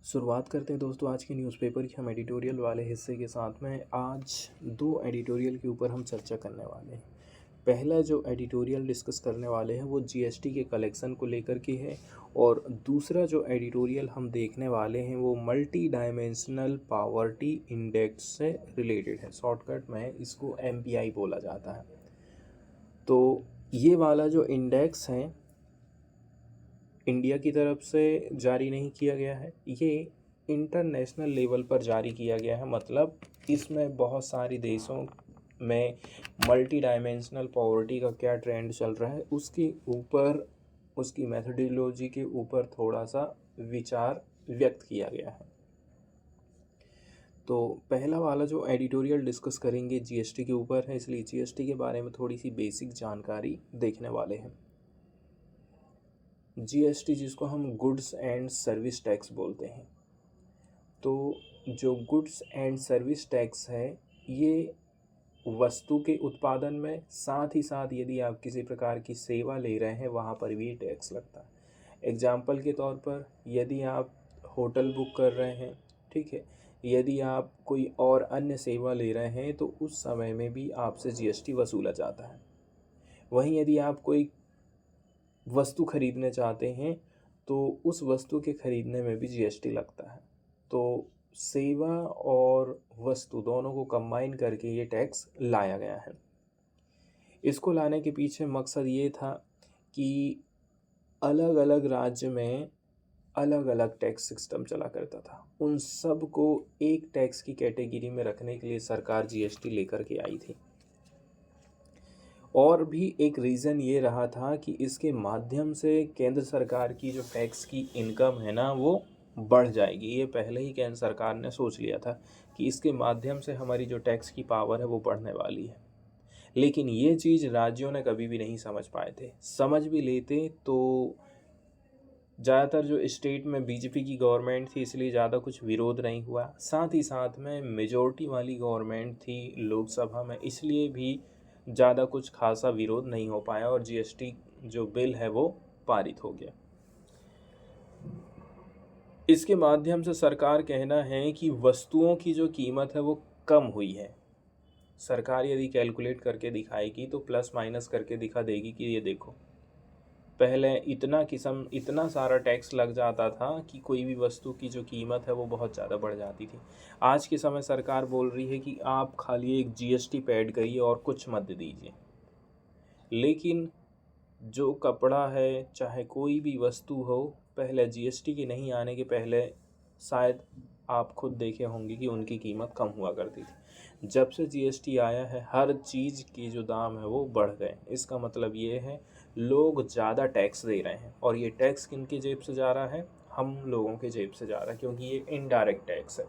शुरुआत करते हैं दोस्तों आज के न्यूज़पेपर के हम एडिटोरियल वाले हिस्से के साथ में। आज दो एडिटोरियल के ऊपर हम चर्चा करने वाले हैं। पहला जो एडिटोरियल डिस्कस करने वाले हैं वो जीएसटी के कलेक्शन को लेकर के है, और दूसरा जो एडिटोरियल हम देखने वाले हैं वो मल्टी डायमेंशनल पावर्टी इंडेक्स से रिलेटेड है। शॉर्टकट में इसको एमपीआई बोला जाता है। तो ये वाला जो इंडेक्स है इंडिया की तरफ से जारी नहीं किया गया है, ये इंटरनेशनल लेवल पर जारी किया गया है। मतलब इसमें बहुत सारे देशों में मल्टी डायमेंशनल पॉवर्टी का क्या ट्रेंड चल रहा है उसके ऊपर, उसकी मेथोडोलॉजी के ऊपर थोड़ा सा विचार व्यक्त किया गया है। तो पहला वाला जो एडिटोरियल डिस्कस करेंगे जीएसटी के ऊपर है, इसलिए जीएसटी के बारे में थोड़ी सी बेसिक जानकारी देखने वाले हैं। जीएसटी जिसको हम गुड्स एंड सर्विस टैक्स बोलते हैं, तो जो गुड्स एंड सर्विस टैक्स है ये वस्तु के उत्पादन में, साथ ही साथ यदि आप किसी प्रकार की सेवा ले रहे हैं वहाँ पर भी टैक्स लगता है। एग्जाम्पल के तौर पर यदि आप होटल बुक कर रहे हैं, ठीक है, यदि आप कोई और अन्य सेवा ले रहे हैं तो उस समय में भी आपसे जीएसटी वसूला जाता है। वहीं यदि आप कोई वस्तु खरीदने चाहते हैं तो उस वस्तु के खरीदने में भी जीएसटी लगता है। तो सेवा और वस्तु दोनों को कंबाइन करके ये टैक्स लाया गया है। इसको लाने के पीछे मकसद ये था कि अलग अलग राज्य में अलग अलग टैक्स सिस्टम चला करता था, उन सब को एक टैक्स की कैटेगरी में रखने के लिए सरकार जीएसटी लेकर के आई थी। और भी एक रीज़न ये रहा था कि इसके माध्यम से केंद्र सरकार की जो टैक्स की इनकम है ना वो बढ़ जाएगी। ये पहले ही केंद्र सरकार ने सोच लिया था कि इसके माध्यम से हमारी जो टैक्स की पावर है वो बढ़ने वाली है। लेकिन ये चीज़ राज्यों ने कभी भी नहीं समझ पाए थे। समझ भी लेते तो ज़्यादातर जो स्टेट में बीजेपी की गवर्नमेंट थी इसलिए ज़्यादा कुछ विरोध नहीं हुआ। साथ ही साथ में मेजॉरिटी वाली गवर्नमेंट थी लोकसभा में, इसलिए भी ज़्यादा कुछ खासा विरोध नहीं हो पाया और जीएसटी जो बिल है वो पारित हो गया। इसके माध्यम से सरकार कहना है कि वस्तुओं की जो कीमत है वो कम हुई है। सरकार यदि कैलकुलेट करके दिखाएगी तो प्लस माइनस करके दिखा देगी कि ये देखो, पहले इतना सारा टैक्स लग जाता था कि कोई भी वस्तु की जो कीमत है वो बहुत ज़्यादा बढ़ जाती थी। आज के समय सरकार बोल रही है कि आप खाली एक जीएसटी पे ऐड करिए और कुछ मत दीजिए। लेकिन जो कपड़ा है चाहे कोई भी वस्तु हो, पहले जीएसटी के नहीं आने के पहले शायद आप खुद देखे होंगे कि उनकी कीमत कम हुआ करती थी। जब से जीएसटी आया है हर चीज़ के जो दाम है वो बढ़ गए। इसका मतलब ये है लोग ज़्यादा टैक्स दे रहे हैं, और ये टैक्स किनकी जेब से जा रहा है? हम लोगों के जेब से जा रहा है, क्योंकि ये इनडायरेक्ट टैक्स है।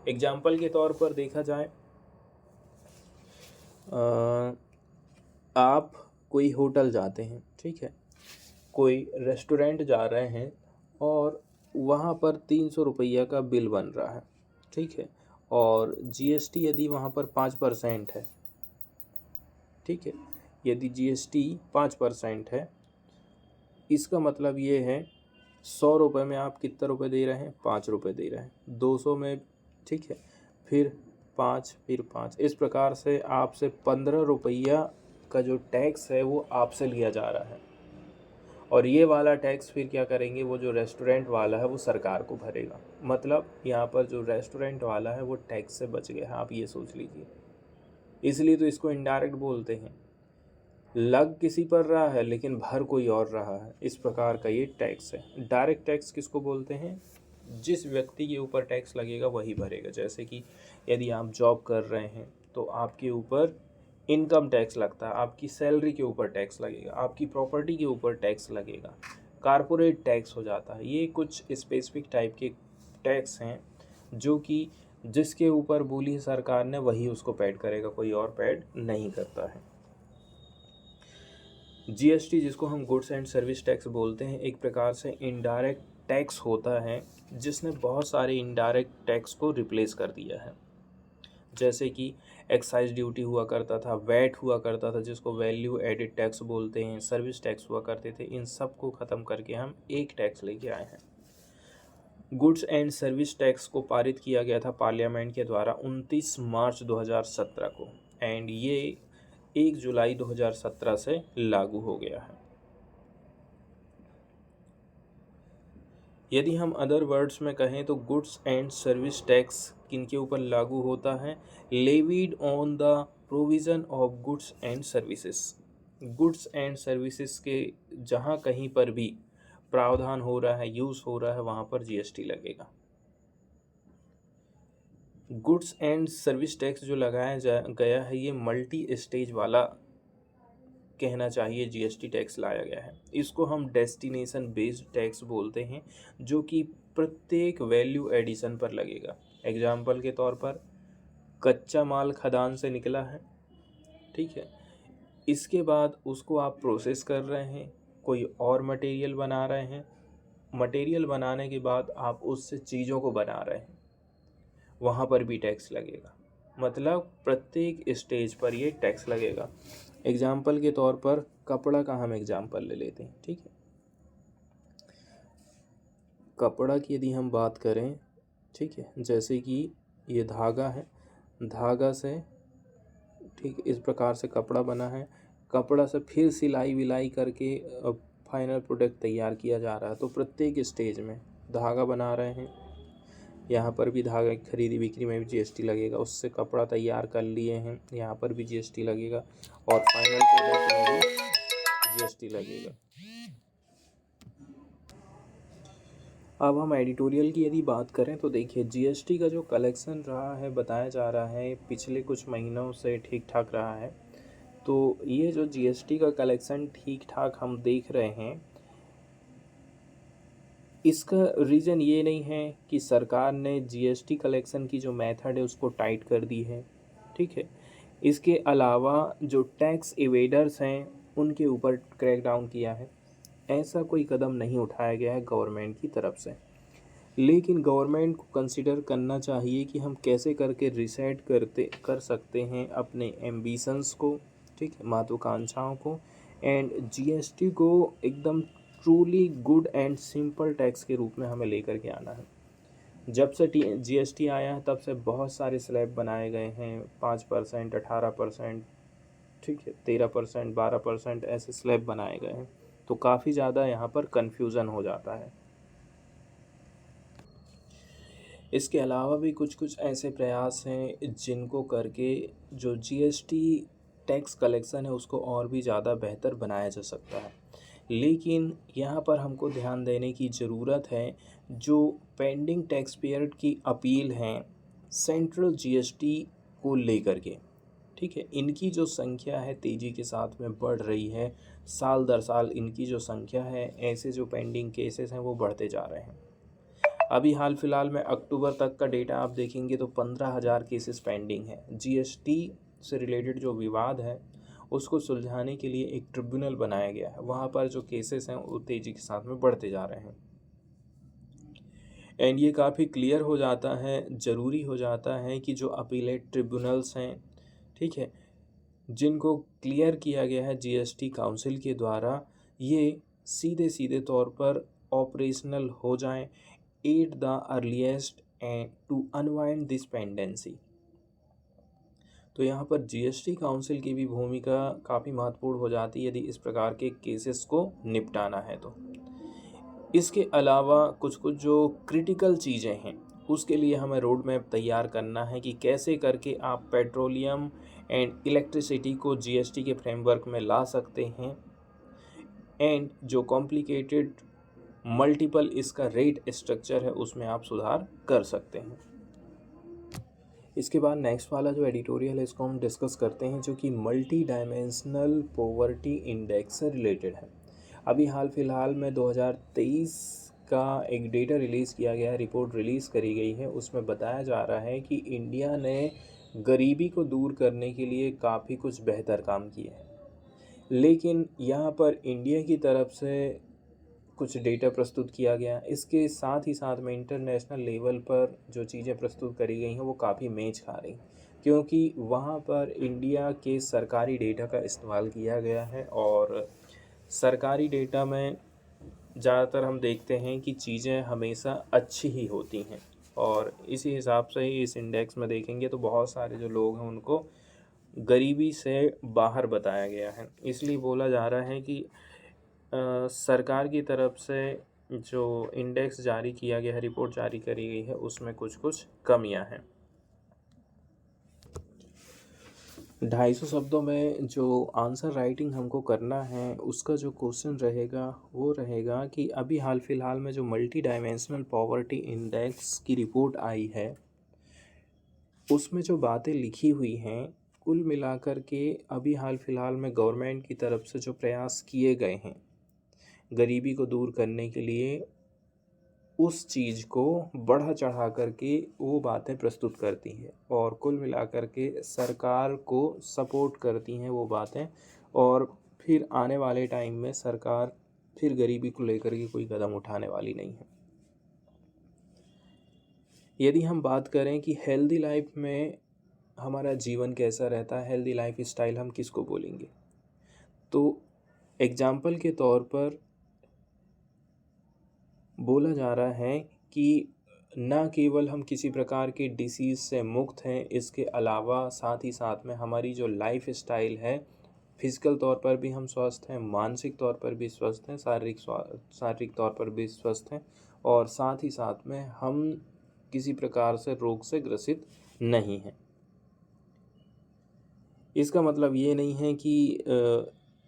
एग्जाम्पल के तौर पर देखा जाए, आप कोई होटल जाते हैं, ठीक है, कोई रेस्टोरेंट जा रहे हैं और वहाँ पर 300 रुपया का बिल बन रहा है, ठीक है, और जीएसटी यदि वहाँ पर 5% है, ठीक है, यदि जीएसटी 5% है, इसका मतलब ये है 100 रुपये में आप कितना रुपये दे रहे हैं? 5 रुपये दे रहे हैं। 200 में, ठीक है, फिर 5, फिर 5, इस प्रकार से आपसे 15 रुपया का जो टैक्स है वो आपसे लिया जा रहा है। और ये वाला टैक्स फिर क्या करेंगे? वो जो रेस्टोरेंट वाला है वो सरकार को भरेगा। मतलब यहाँ पर जो रेस्टोरेंट वाला है वो टैक्स से बच गया है, आप ये सोच लीजिए। इसलिए तो इसको इनडायरेक्ट बोलते हैं। लग किसी पर रहा है लेकिन भर कोई और रहा है, इस प्रकार का ये टैक्स है। डायरेक्ट टैक्स किसको बोलते हैं? जिस व्यक्ति के ऊपर टैक्स लगेगा वही भरेगा। जैसे कि यदि आप जॉब कर रहे हैं तो आपके ऊपर इनकम टैक्स लगता है, आपकी सैलरी के ऊपर टैक्स लगेगा, आपकी प्रॉपर्टी के ऊपर टैक्स लगेगा, कारपोरेट टैक्स हो जाता है। ये कुछ स्पेसिफिक टाइप के टैक्स हैं जो कि जिसके ऊपर बोली सरकार ने वही उसको पेड करेगा, कोई और पेड नहीं करता है। जीएसटी जिसको हम गुड्स एंड सर्विस टैक्स बोलते हैं, एक प्रकार से इनडायरेक्ट टैक्स होता है जिसने बहुत सारे इनडायरेक्ट टैक्स को रिप्लेस कर दिया है। जैसे कि एक्साइज ड्यूटी हुआ करता था, वैट हुआ करता था जिसको वैल्यू एडिड टैक्स बोलते हैं, सर्विस टैक्स हुआ करते थे, इन सब को ख़त्म करके हम एक टैक्स लेके आए हैं। गुड्स एंड सर्विस टैक्स को पारित किया गया था पार्लियामेंट के द्वारा 29 मार्च 2017 को, एंड ये 1 जुलाई 2017 से लागू हो गया है। यदि हम अदर वर्ड्स में कहें तो गुड्स एंड सर्विस टैक्स किनके ऊपर लागू होता है? Levied on the provision of goods and services. Goods and services के जहाँ कहीं पर भी प्रावधान हो रहा है, यूज़ हो रहा है, वहाँ पर जीएसटी लगेगा। गुड्स एंड सर्विस टैक्स जो लगाया गया है, ये मल्टी स्टेज वाला कहना चाहिए जीएसटी टैक्स लाया गया है। इसको हम डेस्टिनेशन बेस्ड टैक्स बोलते हैं, जो कि प्रत्येक वैल्यू एडिशन पर लगेगा। एग्जाम्पल के तौर पर कच्चा माल खदान से निकला है, ठीक है, इसके बाद उसको आप प्रोसेस कर रहे हैं, कोई और मटेरियल बना रहे हैं, मटेरियल बनाने के बाद आप उससे चीज़ों को बना रहे हैं, वहाँ पर भी टैक्स लगेगा। मतलब प्रत्येक स्टेज पर ये टैक्स लगेगा। एग्जाम्पल के तौर पर कपड़ा का हम एग्जाम्पल ले लेते हैं, ठीक है। कपड़ा की यदि हम बात करें, ठीक है, जैसे कि ये धागा है, धागा से, ठीक, इस प्रकार से कपड़ा बना है, कपड़ा से फिर सिलाई विलाई करके फाइनल प्रोडक्ट तैयार किया जा रहा है। तो प्रत्येक स्टेज में धागा बना रहे हैं, यहाँ पर भी धागा की खरीदी बिक्री में भी जीएसटी लगेगा, उससे कपड़ा तैयार कर लिए हैं, यहाँ पर भी जीएसटी लगेगा, और फाइनल प्रोडक्ट में भी जीएसटी लगेगा। अब हम एडिटोरियल की यदि बात करें तो देखिए, जीएसटी का जो कलेक्शन रहा है, बताया जा रहा है पिछले कुछ महीनों से ठीक ठाक रहा है। तो ये जो जीएसटी का कलेक्शन ठीक ठाक हम देख रहे हैं, इसका रीज़न ये नहीं है कि सरकार ने जीएसटी कलेक्शन की जो मेथड है उसको टाइट कर दी है, ठीक है। इसके अलावा जो टैक्स एवेडर्स हैं उनके ऊपर क्रैकडाउन किया है, ऐसा कोई कदम नहीं उठाया गया है गवर्नमेंट की तरफ से। लेकिन गवर्नमेंट को कंसिडर करना चाहिए कि हम कैसे करके रिसेट कर सकते हैं अपने एम्बिशंस को, ठीक है, महत्वाकांक्षाओं को, एंड जीएसटी को एकदम truly good and simple tax के रूप में हमें लेकर के आना है। जब से जीएसटी आया है तब से बहुत सारे स्लैब बनाए गए हैं, 5%, 18%, ठीक है, 13%, 12%, ऐसे स्लैब बनाए गए हैं। तो काफ़ी ज़्यादा यहाँ पर कन्फ्यूज़न हो जाता है। इसके अलावा भी कुछ कुछ ऐसे प्रयास हैं जिनको करके जो जीएसटी टैक्स कलेक्शन है उसको और भी ज़्यादा बेहतर बनाया जा सकता है। लेकिन यहाँ पर हमको ध्यान देने की ज़रूरत है, जो पेंडिंग टैक्स पेयर की अपील हैं सेंट्रल जीएसटी को लेकर के, ठीक है, इनकी जो संख्या है तेज़ी के साथ में बढ़ रही है। साल दर साल इनकी जो संख्या है, ऐसे जो पेंडिंग केसेस हैं वो बढ़ते जा रहे हैं। अभी हाल फिलहाल में अक्टूबर तक का डेटा आप देखेंगे तो 15,000 केसेस पेंडिंग है। जीएसटी से रिलेटेड जो विवाद है उसको सुलझाने के लिए एक ट्रिब्यूनल बनाया गया है, वहाँ पर जो केसेस हैं वो तेज़ी के साथ में बढ़ते जा रहे हैं। एंड ये काफ़ी क्लियर हो जाता है, ज़रूरी हो जाता है कि जो अपीलेट ट्रिब्यूनल्स हैं, ठीक है, जिनको क्लियर किया गया है जीएसटी काउंसिल के द्वारा, ये सीधे सीधे तौर पर ऑपरेशनल हो जाएं at the earliest and to unwind this pendency. तो यहाँ पर जीएसटी काउंसिल की भी भूमिका काफ़ी महत्वपूर्ण हो जाती है यदि इस प्रकार के केसेस को निपटाना है तो। इसके अलावा कुछ कुछ जो क्रिटिकल चीज़ें हैं उसके लिए हमें रोड मैप तैयार करना है कि कैसे करके आप पेट्रोलियम एंड इलेक्ट्रिसिटी को जीएसटी के फ्रेमवर्क में ला सकते हैं, एंड जो कॉम्प्लिकेटेड मल्टीपल इसका रेट स्ट्रक्चर है उसमें आप सुधार कर सकते हैं। इसके बाद नेक्स्ट वाला जो एडिटोरियल है इसको हम डिस्कस करते हैं, जो कि मल्टी डायमेंशनल पॉवर्टी इंडेक्स से रिलेटेड है। अभी हाल फिलहाल में 2023 का एक डेटा रिलीज़ किया गया है, रिपोर्ट रिलीज़ करी गई है, उसमें बताया जा रहा है कि इंडिया ने गरीबी को दूर करने के लिए काफ़ी कुछ बेहतर काम किया है। लेकिन यहाँ पर इंडिया की तरफ से कुछ डेटा प्रस्तुत किया गया, इसके साथ ही साथ में इंटरनेशनल लेवल पर जो चीज़ें प्रस्तुत करी गई हैं वो काफ़ी मेच खा रही, क्योंकि वहाँ पर इंडिया के सरकारी डेटा का इस्तेमाल किया गया है, और सरकारी डेटा में ज़्यादातर हम देखते हैं कि चीज़ें हमेशा अच्छी ही होती हैं, और इसी हिसाब से ही इस इंडेक्स में देखेंगे तो बहुत सारे जो लोग हैं उनको गरीबी से बाहर बताया गया है। इसलिए बोला जा रहा है कि सरकार की तरफ से जो इंडेक्स जारी किया गया है, रिपोर्ट जारी करी गई है, उसमें कुछ कुछ कमियां हैं। 250 शब्दों में जो आंसर राइटिंग हमको करना है, उसका जो क्वेश्चन रहेगा वो रहेगा कि अभी हाल फिलहाल में जो मल्टी डायमेंशनल पॉवर्टी इंडेक्स की रिपोर्ट आई है, उसमें जो बातें लिखी हुई हैं, कुल मिलाकर के अभी हाल फिलहाल में गवर्नमेंट की तरफ से जो प्रयास किए गए हैं गरीबी को दूर करने के लिए, उस चीज़ को बढ़ा चढ़ा करके वो बातें प्रस्तुत करती है, और कुल मिलाकर के सरकार को सपोर्ट करती हैं वो बातें। और फिर आने वाले टाइम में सरकार फिर गरीबी को लेकर के कोई कदम उठाने वाली नहीं है। यदि हम बात करें कि हेल्दी लाइफ में हमारा जीवन कैसा रहता है, हेल्दी लाइफ स्टाइल हम किसको बोलेंगे, तो एग्जाम्पल के तौर पर बोला जा रहा है कि न केवल हम किसी प्रकार के डिसीज़ से मुक्त हैं, इसके अलावा साथ ही साथ में हमारी जो लाइफ स्टाइल है, फिजिकल तौर पर भी हम स्वस्थ हैं, मानसिक तौर पर भी स्वस्थ हैं, शारीरिक तौर पर भी स्वस्थ हैं, और साथ ही साथ में हम किसी प्रकार से रोग से ग्रसित नहीं हैं। इसका मतलब ये नहीं है कि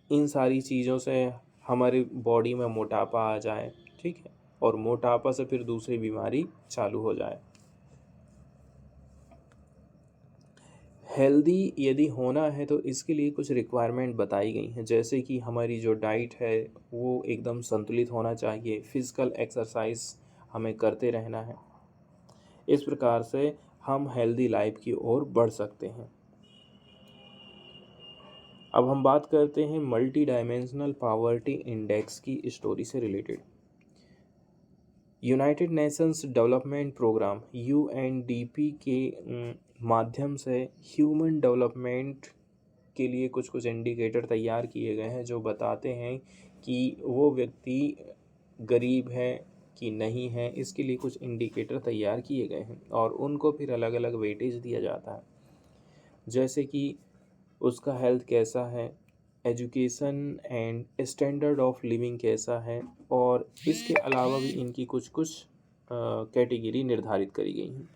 इन सारी चीज़ों से हमारी बॉडी में मोटापा आ जाए, ठीक है, और मोटापा से फिर दूसरी बीमारी चालू हो जाए। हेल्दी यदि होना है तो इसके लिए कुछ रिक्वायरमेंट बताई गई हैं, जैसे कि हमारी जो डाइट है वो एकदम संतुलित होना चाहिए, फिज़िकल एक्सरसाइज हमें करते रहना है। इस प्रकार से हम हेल्दी लाइफ की ओर बढ़ सकते हैं। अब हम बात करते हैं मल्टी डायमेंशनल पॉवर्टी इंडेक्स की स्टोरी से related. United Nations Development Programme UNDP के माध्यम से ह्यूमन डेवलपमेंट के लिए कुछ कुछ इंडिकेटर तैयार किए गए हैं, जो बताते हैं कि वो व्यक्ति गरीब है कि नहीं है। इसके लिए कुछ इंडिकेटर तैयार किए गए हैं और उनको फिर अलग अलग वेटेज दिया जाता है, जैसे कि उसका हेल्थ कैसा है, education and standard of living कैसा है, और इसके अलावा भी इनकी कुछ कुछ कैटेगरी निर्धारित करी गई हैं।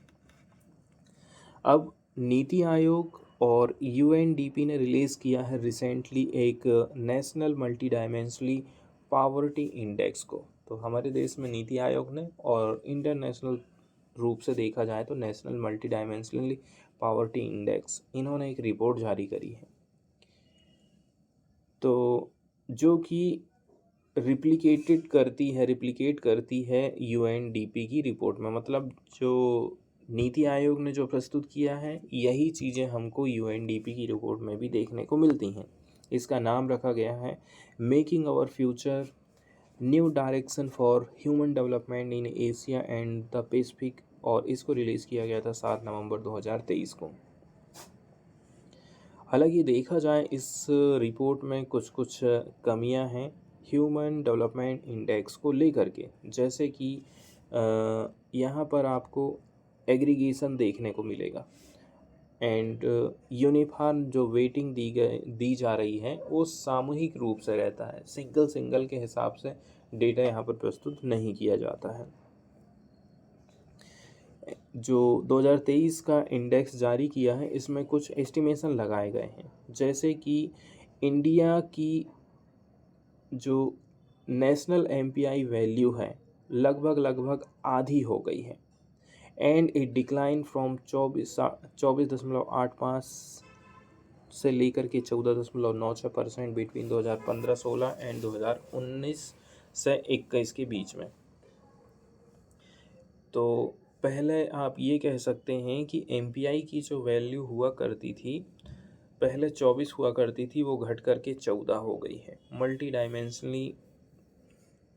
अब नीति आयोग और UNDP ने रिलीज़ किया है रिसेंटली एक national multi dimensionally poverty index को। तो हमारे देश में नीति आयोग ने, और इंटरनेशनल रूप से देखा जाए तो national multi dimensionally poverty index, इन्होंने एक रिपोर्ट जारी करी है, तो जो कि रिप्लिकेट करती है UNDP की रिपोर्ट में। मतलब जो नीति आयोग ने जो प्रस्तुत किया है, यही चीज़ें हमको UNDP की रिपोर्ट में भी देखने को मिलती हैं। इसका नाम रखा गया है making our future, new direction for human development in Asia and the Pacific, और इसको रिलीज़ किया गया था 7 नवंबर 2023 को। हालांकि देखा जाए इस रिपोर्ट में कुछ कुछ कमियां हैं ह्यूमन डेवलपमेंट इंडेक्स को लेकर के, जैसे कि यहाँ पर आपको एग्रीगेशन देखने को मिलेगा, एंड यूनिफॉर्म जो वेटिंग दी जा रही है वो सामूहिक रूप से रहता है, सिंगल के हिसाब से डेटा यहाँ पर प्रस्तुत नहीं किया जाता है। जो 2023 का इंडेक्स जारी किया है, इसमें कुछ एस्टिमेशन लगाए गए हैं, जैसे कि इंडिया की जो नेशनल MPI वैल्यू है लगभग आधी हो गई है, एंड इट डिक्लाइन फ्रॉम 24.85 से लेकर के 14.96% बिटवीन 2015-16 एंड 2019 से 21 के बीच में। तो पहले आप ये कह सकते हैं कि MPI की जो वैल्यू हुआ करती थी, पहले 24 हुआ करती थी, वो घट करके 14 हो गई है। मल्टी डायमेंशनली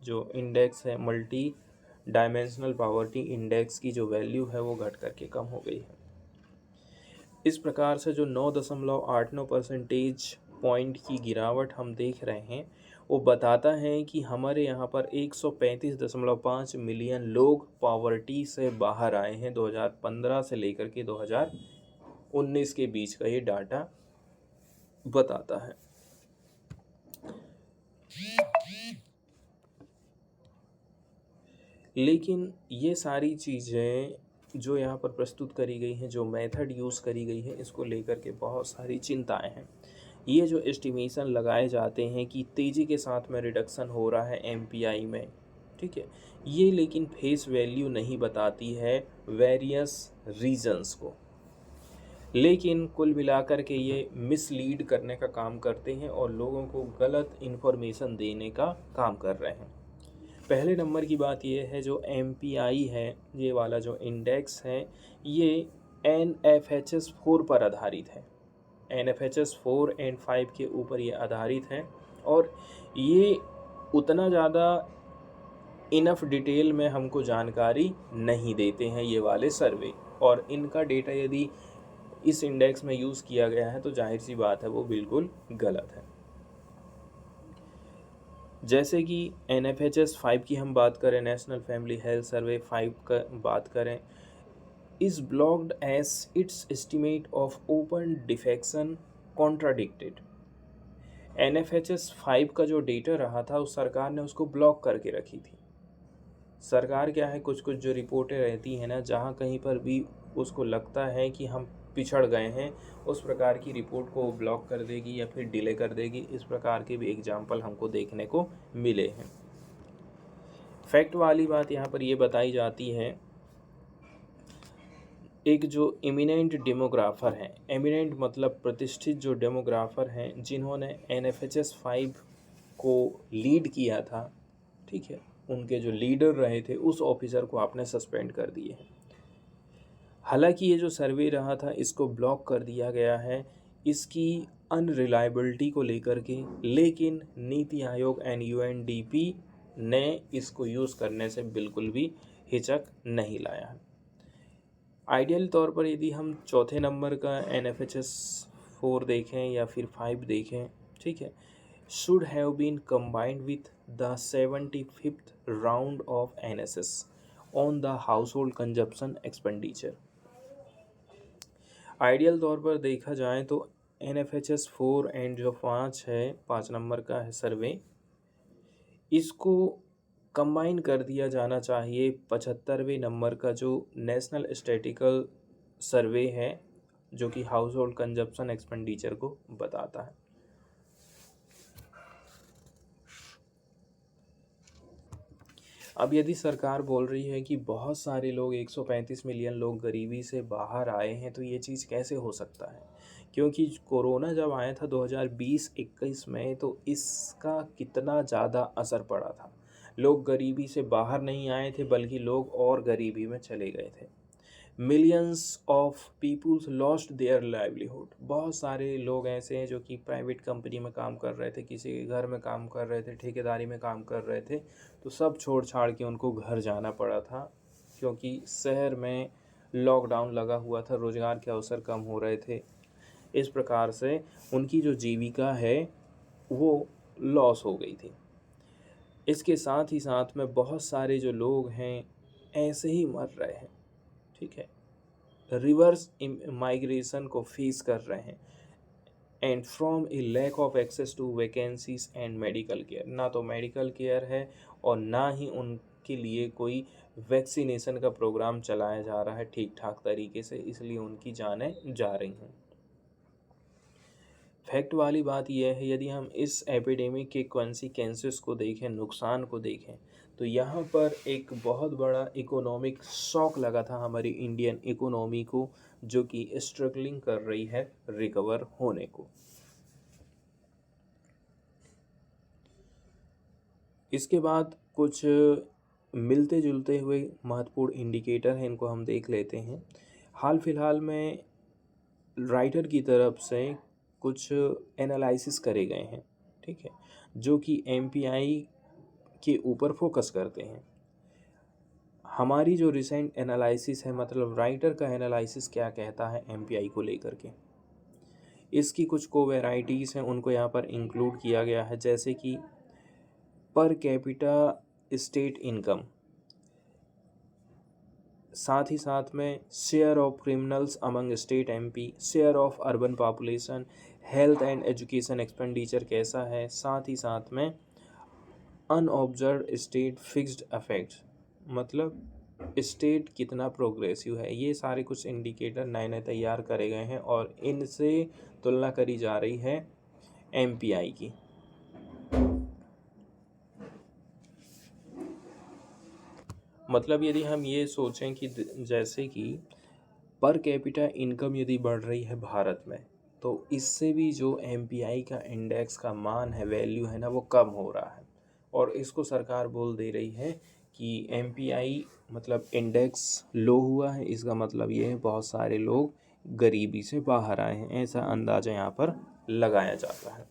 जो इंडेक्स है, मल्टी डायमेंशनल पॉवर्टी इंडेक्स की जो वैल्यू है वो घट करके कम हो गई है। इस प्रकार से जो 9.89% पॉइंट की गिरावट हम देख रहे हैं, वो बताता है कि हमारे यहाँ पर 135.5 मिलियन लोग पॉवर्टी से बाहर आए हैं 2015 से लेकर के 2019 के बीच का ये डाटा बताता है। लेकिन ये सारी चीज़ें जो यहाँ पर प्रस्तुत करी गई हैं, जो मेथड यूज़ करी गई है, इसको लेकर के बहुत सारी चिंताएं हैं। ये जो एस्टिमेशन लगाए जाते हैं कि तेज़ी के साथ में रिडक्शन हो रहा है एमपीआई में, ठीक है, ये लेकिन फेस वैल्यू नहीं बताती है वेरियस रीजंस को, लेकिन कुल मिलाकर के ये मिसलीड करने का काम करते हैं और लोगों को गलत इन्फॉर्मेशन देने का काम कर रहे हैं। पहले नंबर की बात ये है, जो एमपीआई है, ये वाला जो इंडेक्स है, ये एनएफएचएस 4 पर आधारित है। एनएफएचएस 4 एंड 5 के ऊपर ये आधारित है और ये उतना ज़्यादा इनफ डिटेल में हमको जानकारी नहीं देते हैं ये वाले सर्वे, और इनका डेटा यदि इस इंडेक्स में यूज़ किया गया है तो जाहिर सी बात है वो बिल्कुल गलत है। जैसे कि एनएफएचएस 5 की हम बात करें, नेशनल फैमिली हेल्थ सर्वे 5 का बात करें, is blocked as its estimate of open defecation contradicted. NFHS 5 का जो डेटा रहा था उस सरकार ने उसको ब्लॉक करके रखी थी। सरकार क्या है, कुछ कुछ जो रिपोर्टें रहती हैं ना, जहाँ कहीं पर भी उसको लगता है कि हम पिछड़ गए हैं, उस प्रकार की रिपोर्ट को ब्लॉक कर देगी या फिर डिले कर देगी। इस प्रकार के भी एग्जाम्पल हमको देखने को मिले हैं। फैक्ट वाली बात यहाँ पर ये बताई जाती है, एक जो एमिनेंट डेमोग्राफर हैं, एमिनेंट मतलब प्रतिष्ठित जो डेमोग्राफर हैं, जिन्होंने एनएफएचएस 5 को लीड किया था, ठीक है, उनके जो लीडर रहे थे उस ऑफिसर को आपने सस्पेंड कर दिए हैं। हालांकि ये जो सर्वे रहा था इसको ब्लॉक कर दिया गया है इसकी अनरिलायबिलिटी को लेकर के, लेकिन नीति आयोग एंड यूएनडीपी ने इसको यूज़ करने से बिल्कुल भी हिचक नहीं लाया है। आइडियल तौर पर यदि हम चौथे नंबर का एनएफएचएस 4 देखें या फिर 5 देखें, ठीक है, should have been combined with the 75th round of NSS on the household consumption expenditure। Ideal तौर पर देखा जाए तो NFHS 4 एंड जो 5 है, 5 नंबर का है सर्वे, इसको कंबाइन कर दिया जाना चाहिए 75वें नंबर का जो नेशनल स्टैटिकल सर्वे है, जो कि हाउस होल्ड कंजप्शन एक्सपेंडिचर को बताता है। अब यदि सरकार बोल रही है कि बहुत सारे लोग, 135 मिलियन लोग गरीबी से बाहर आए हैं, तो ये चीज़ कैसे हो सकता है? क्योंकि कोरोना जब आया था 2020-21 में, तो इसका कितना ज़्यादा असर पड़ा था। लोग गरीबी से बाहर नहीं आए थे, बल्कि लोग और गरीबी में चले गए थे। Millions of peoples lost their livelihood. बहुत सारे लोग ऐसे हैं जो कि प्राइवेट कंपनी में काम कर रहे थे, किसी के घर में काम कर रहे थे, ठेकेदारी में काम कर रहे थे, तो सब छोड़ छाड़ के उनको घर जाना पड़ा था, क्योंकि शहर में लॉकडाउन लगा हुआ था, रोज़गार के अवसर कम हो रहे थे। इस प्रकार से उनकी जो जीविका है वो लॉस हो गई थी। इसके साथ ही साथ में बहुत सारे जो लोग हैं ऐसे ही मर रहे हैं, ठीक है, रिवर्स माइग्रेशन को फेस कर रहे हैं, and from a lack of access to vacancies and medical care. ना तो मेडिकल केयर है और ना ही उनके लिए कोई वैक्सीनेशन का प्रोग्राम चलाया जा रहा है ठीक ठाक तरीके से, इसलिए उनकी जानें जा रही हैं। फैक्ट वाली बात यह है, यदि हम इस एपिडेमिक के कॉन्सिक्वेंसेस को देखें, नुकसान को देखें, तो यहाँ पर एक बहुत बड़ा इकोनॉमिक शॉक लगा था हमारी इंडियन इकोनॉमी को, जो कि स्ट्रगलिंग कर रही है रिकवर होने को। इसके बाद कुछ मिलते जुलते हुए महत्वपूर्ण इंडिकेटर हैं, इनको हम देख लेते हैं। हाल फिलहाल में राइटर की तरफ से कुछ एनालिसिस करे गए हैं, ठीक है, जो कि एमपीआई के ऊपर फोकस करते हैं। हमारी जो रिसेंट एनालिसिस है, मतलब राइटर का एनालिसिस क्या कहता है एमपीआई को लेकर के, इसकी कुछ को वेराइटीज़ हैं, उनको यहाँ पर इंक्लूड किया गया है। जैसे कि पर कैपिटा स्टेट इनकम, साथ ही साथ में share of criminals among state MP, share of urban population, health and education expenditure कैसा है, साथ ही साथ में अनऑब्जर्व्ड स्टेट फिक्स्ड इफेक्ट्स, मतलब स्टेट कितना प्रोग्रेसिव है। ये सारे कुछ इंडिकेटर नए नए तैयार करे गए हैं और इनसे तुलना करी जा रही है एमपीआई की। मतलब यदि हम ये सोचें कि जैसे कि पर कैपिटा इनकम यदि बढ़ रही है भारत में, तो इससे भी जो एमपीआई का इंडेक्स का मान है, वैल्यू है ना, वो कम हो रहा है। और इसको सरकार बोल दे रही है कि एमपीआई मतलब इंडेक्स लो हुआ है, इसका मतलब ये है बहुत सारे लोग गरीबी से बाहर आए हैं, ऐसा अंदाजा यहाँ पर लगाया जाता है।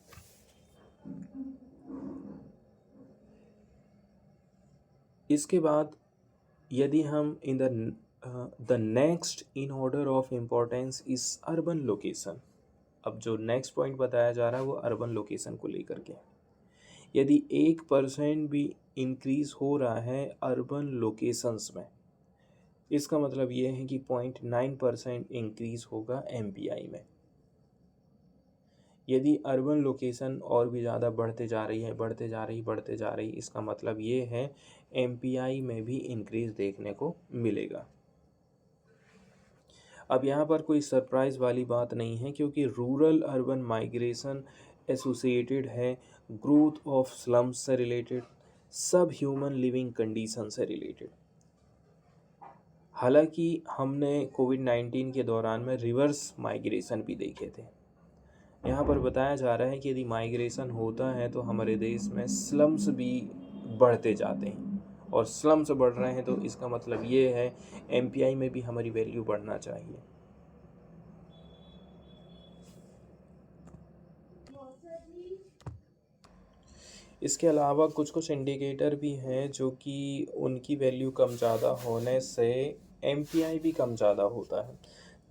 इसके बाद यदि हम in the next in order of importance इस अर्बन लोकेशन, अब जो नेक्स्ट पॉइंट बताया जा रहा है वो अर्बन लोकेशन को लेकर के, यदि 1% भी इंक्रीज हो रहा है अर्बन लोकेशंस में, इसका मतलब ये है कि 0.9% इंक्रीज होगा एमपीआई में। यदि अर्बन लोकेशन और भी ज़्यादा बढ़ते जा रही है, बढ़ते जा रही, इसका मतलब ये है एमपीआई में भी इंक्रीज देखने को मिलेगा। अब यहाँ पर कोई सरप्राइज़ वाली बात नहीं है, क्योंकि रूरल अर्बन माइग्रेशन एसोसिएटेड है ग्रोथ ऑफ स्लम्स से रिलेटेड, सब ह्यूमन लिविंग कंडीशन से रिलेटेड। हालांकि हमने कोविड-19 के दौरान में रिवर्स माइग्रेशन भी देखे थे। यहाँ पर बताया जा रहा है कि यदि माइग्रेशन होता है तो हमारे देश में स्लम्स भी बढ़ते जाते हैं, और स्लम्स बढ़ रहे हैं तो इसका मतलब ये है एमपीआई में भी हमारी वैल्यू बढ़ना चाहिए। इसके अलावा कुछ कुछ इंडिकेटर भी हैं जो कि उनकी वैल्यू कम ज़्यादा होने से एमपीआई भी कम ज़्यादा होता है।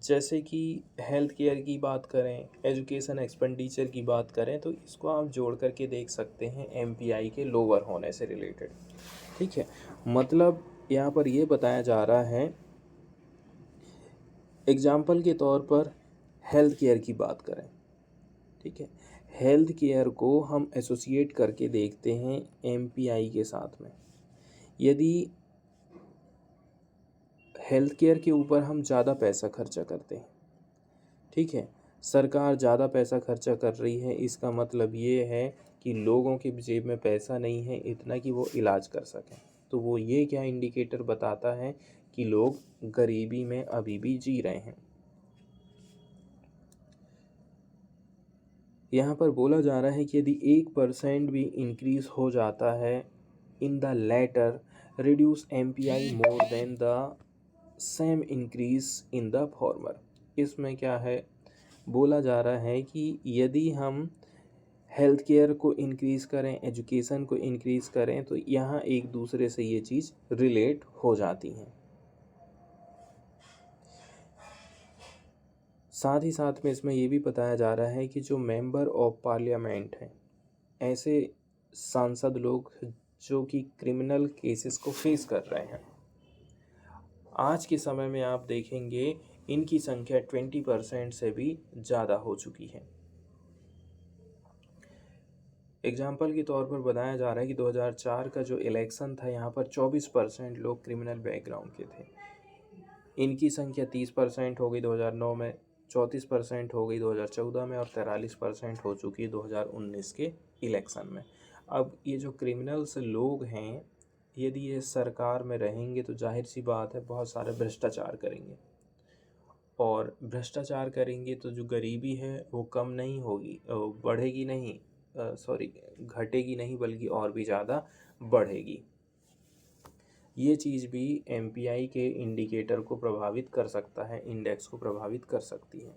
जैसे कि हेल्थ केयर की बात करें, एजुकेशन एक्सपेंडिचर की बात करें, तो इसको आप जोड़ करके देख सकते हैं एमपीआई के लोअर होने से रिलेटेड। ठीक है, मतलब यहाँ पर ये बताया जा रहा है, एग्जाम्पल के तौर पर हेल्थ केयर की बात करें। ठीक है, हेल्थ केयर को हम एसोसिएट करके देखते हैं एमपीआई के साथ में। यदि हेल्थ केयर के ऊपर हम ज़्यादा पैसा खर्चा करते हैं, ठीक है, सरकार ज़्यादा पैसा खर्चा कर रही है, इसका मतलब ये है कि लोगों के जेब में पैसा नहीं है इतना कि वो इलाज कर सकें। तो वो ये क्या इंडिकेटर बताता है कि लोग गरीबी में अभी भी जी रहे हैं। यहाँ पर बोला जा रहा है कि यदि 1% भी इंक्रीज हो जाता है in the latter reduce MPI more than the same increase in the former. इसमें क्या है, बोला जा रहा है कि यदि हम हेल्थ केयर को इंक्रीज़ करें, एजुकेशन को इंक्रीज़ करें, तो यहाँ एक दूसरे से ये चीज़ रिलेट हो जाती हैं। साथ ही साथ में इसमें ये भी बताया जा रहा है कि जो मेंबर ऑफ पार्लियामेंट हैं, ऐसे सांसद लोग जो कि क्रिमिनल केसेस को फेस कर रहे हैं, आज के समय में आप देखेंगे इनकी संख्या 20% से भी ज़्यादा हो चुकी है। एग्जाम्पल के तौर पर बताया जा रहा है कि 2004 का जो इलेक्शन था, यहाँ पर 24% लोग क्रिमिनल बैकग्राउंड के थे। इनकी संख्या 30% हो गई 2009 में, 34% हो गई 2014 में, और 43% हो चुकी है 2019 के इलेक्शन में। अब ये जो क्रिमिनल्स लोग हैं, यदि ये सरकार में रहेंगे तो जाहिर सी बात है बहुत सारे भ्रष्टाचार करेंगे, और भ्रष्टाचार करेंगे तो जो गरीबी है वो कम नहीं होगी, बढ़ेगी नहीं, घटेगी नहीं, बल्कि और भी ज़्यादा बढ़ेगी। ये चीज़ भी एमपीआई के इंडिकेटर को प्रभावित कर सकता है, इंडेक्स को प्रभावित कर सकती है।